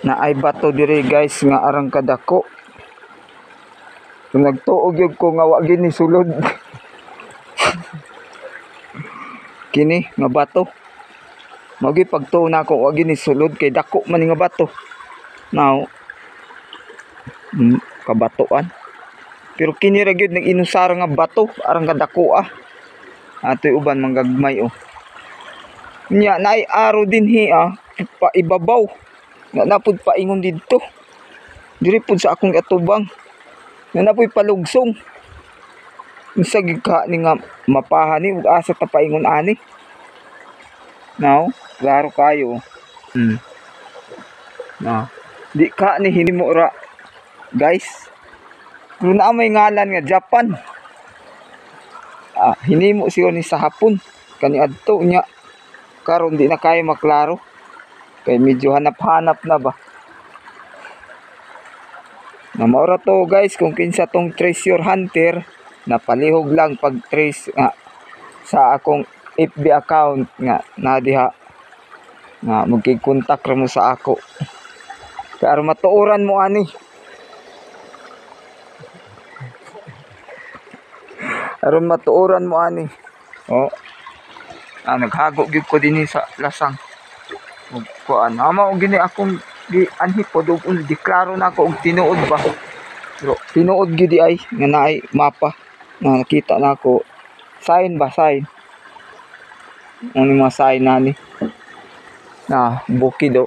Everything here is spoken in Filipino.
na ay bato diri guys nga arang kadako. Kung nagtuog yun ko nga wa gini sulod. Kini nga bato. Magi pagtuo na ako wa gini sulod kay dako man nga bato. Now kabatoan. Pero kini ra gyud nag-inusara nga bato arang kadako ah. Atoy uban manggagmay oh. Nya naay aro dinhi ah pa ibabaw. Nga napud paingon didto. Diri pud sa akong atubang. Nga napoy palugsong. Unsa gid ka ni nga mapahan ni ug asa ta paingon ani. Now, klaro kayo. Na. Di ka ni hinimo ra guys. Kung na may ngalan nga Japan. Hinimo siya ni sa hapon kani adto nya karon di na kayo maklaro kay medyo hanap-hanap na ba na maura to guys kung kinsa tong treasure hunter na palihog lang pag trace sa akong FB account nga na diha nga magki-contact ra mo sa ako kay aron matuoran mo ani. Aron matuoran mo ani. Oh. Naghago gyud ko dinhi sa lasang. Ug kuan, ama og gini akong di anhi pod ug diklaro na ako og tinuod ba. Pero tinuod gyud ay nga naay mapa. Na nakita na ako sign ba sign. Ano mga sign nani. Na bukido.